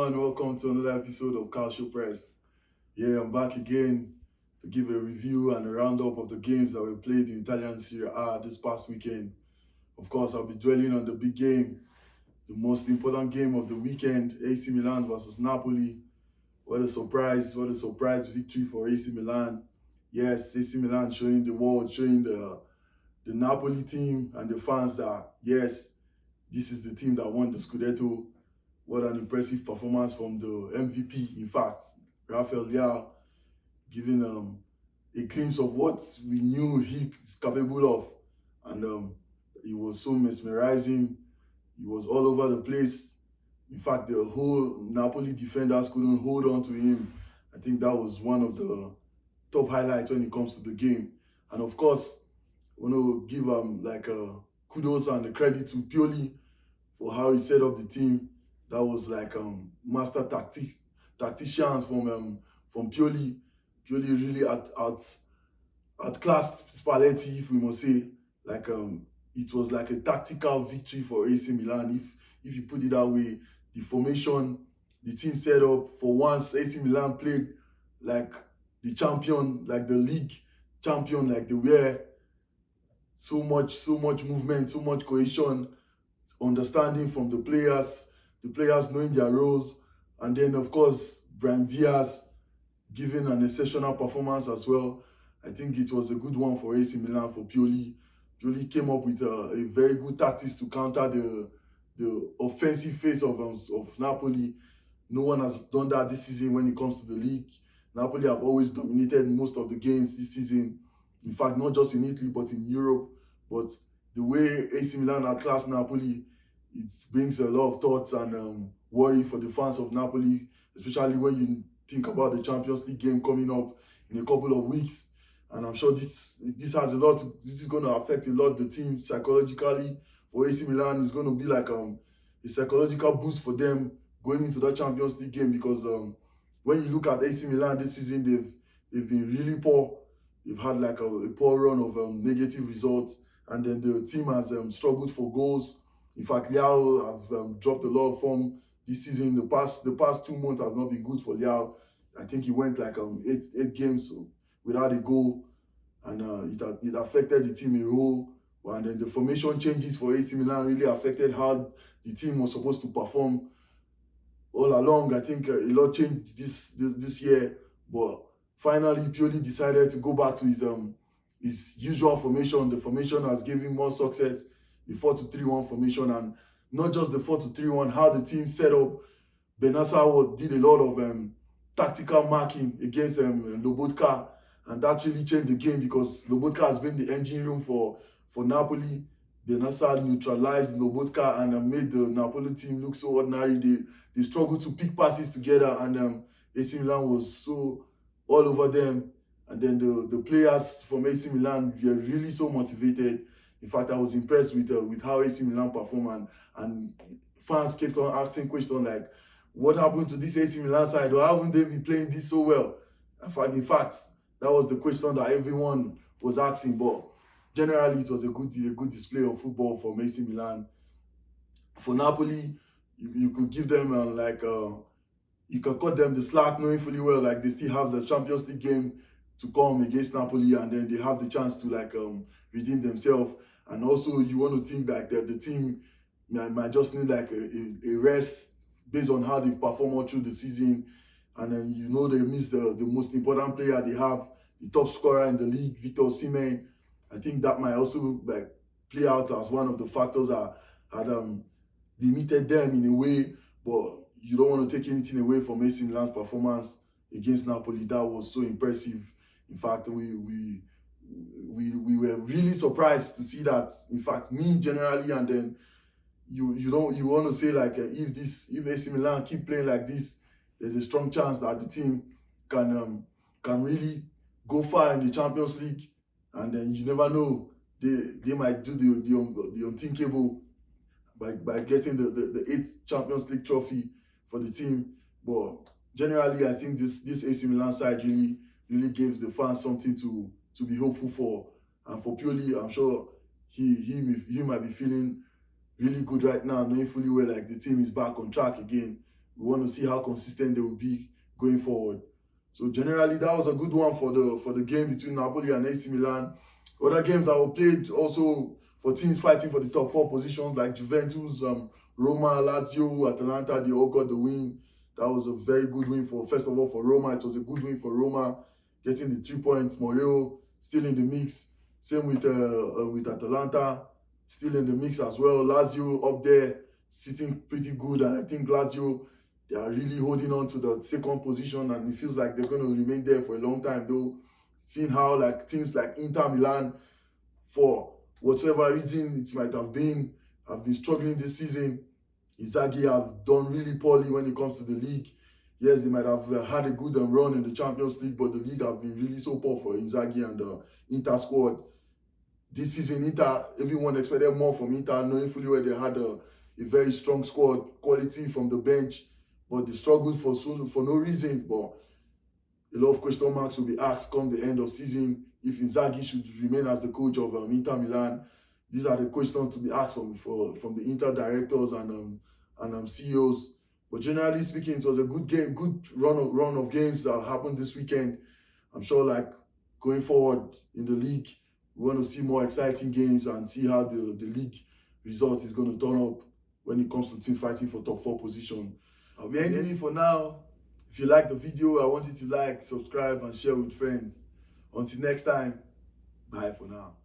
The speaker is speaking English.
everyone, welcome to another episode of Calcio Press. Yeah, I'm back again to give a review and a roundup of the games that were played in Italian Serie A this past weekend. Of course, I'll be dwelling on the big game, the most important game of the weekend, AC Milan versus Napoli. What a surprise victory for AC Milan. Yes, AC Milan showing the world, showing the Napoli team and the fans that, yes, this is the team that won the Scudetto. What an impressive performance from the MVP, in fact, Rafael Leao, giving a glimpse of what we knew he is capable of. And he was so mesmerizing. He was all over the place. In fact, the whole Napoli defenders couldn't hold on to him. I think that was one of the top highlights when it comes to the game. And of course, I want to give kudos and the credit to Pioli for how he set up the team. That was like master tacticians from Pioli. Pioli really outclassed Spalletti, if we must say. Like it was like a tactical victory for AC Milan, if you put it that way. The formation, the team set up, for once AC Milan played like the champion, like the league champion, like they were. So much movement, so much cohesion, understanding from the players knowing their roles, and then of course Brahim Diaz giving an exceptional performance as well. I think it was a good one for AC Milan, for Pioli. Pioli came up with a very good tactics to counter the offensive phase of Napoli. No one has done that this season when it comes to the league. Napoli have always dominated most of the games this season. In fact, not just in Italy, but in Europe. But the way AC Milan outclassed Napoli, it brings a lot of thoughts and worry for the fans of Napoli, especially when you think about the Champions League game coming up in a couple of weeks. And I'm sure this is going to affect a lot the team psychologically. For AC Milan, it's going to be like a psychological boost for them going into that Champions League game, because when you look at AC Milan this season, they've been really poor. They've had like a poor run of negative results, and then the team has struggled for goals. In fact, Leao have dropped a lot of form this season. The past 2 months has not been good for Leao. I think he went like eight games without a goal, and it affected the team a whole. And then the formation changes for AC Milan really affected how the team was supposed to perform all along. I think a lot changed this year, but finally Pioli decided to go back to his usual formation. The formation has given him more success, the 4-2-3-1 formation, and not just the 4-2-3-1, how the team set up. Benacer did a lot of tactical marking against Lobotka, and that really changed the game, because Lobotka has been the engine room for Napoli. Benacer neutralized Lobotka and made the Napoli team look so ordinary. They struggled to pick passes together, and AC Milan was so all over them. And then the players from AC Milan were really so motivated. In fact, I was impressed with how AC Milan performed, and fans kept on asking questions like, what happened to this AC Milan side? Or haven't they been playing this so well? In fact, that was the question that everyone was asking. But generally, it was a good display of football from AC Milan. For Napoli, you could give them you can cut them the slack, knowing fully well like they still have the Champions League game to come against Napoli, and then they have the chance to redeem themselves. And also, you want to think that the team might just need like a rest based on how they've performed all through the season. And then they miss the most important player they have, the top scorer in the league, Victor Osimhen. I think that might also play out as one of the factors that had limited them in a way. But you don't want to take anything away from AC Milan's performance against Napoli. That was so impressive. In fact, we were really surprised to see that. In fact, me generally, and then you want to say like if AC Milan keep playing like this, there's a strong chance that the team can really go far in the Champions League. And then you never know, they might do the unthinkable by getting the 8th Champions League trophy for the team. But generally, I think this AC Milan side really gave the fans something to be hopeful for. And for Pioli, I'm sure he might be feeling really good right now, knowing fully well like the team is back on track again. We want to see how consistent they will be going forward. So generally, that was a good one for the game between Napoli and AC Milan. Other games that were played also for teams fighting for the top 4 positions like Juventus, Roma, Lazio, Atalanta, they all got the win. That was a very good win first of all, for Roma. It was a good win for Roma, getting the 3 points. Moreo still in the mix. Same with Atalanta, still in the mix as well. Lazio up there, sitting pretty good. And I think Lazio, they are really holding on to the 2nd position, and it feels like they're going to remain there for a long time, though. Seeing how like teams like Inter Milan, for whatever reason it might have been struggling this season. Inzaghi have done really poorly when it comes to the league. Yes, they might have had a good run in the Champions League, but the league have been really so poor for Inzaghi and the Inter squad. This season, Inter, everyone expected more from Inter, knowing fully well they had a very strong squad, quality from the bench, but they struggled for no reason. But a lot of question marks will be asked come the end of season if Inzaghi should remain as the coach of Inter Milan. These are the questions to be asked from the Inter directors and CEOs. But generally speaking, it was a good game, good run of games that happened this weekend. I'm sure, like, going forward in the league, we want to see more exciting games and see how the league result is going to turn up when it comes to team fighting for top 4 position. I'll be ending it for now. If you like the video, I want you to like, subscribe, and share with friends. Until next time, bye for now.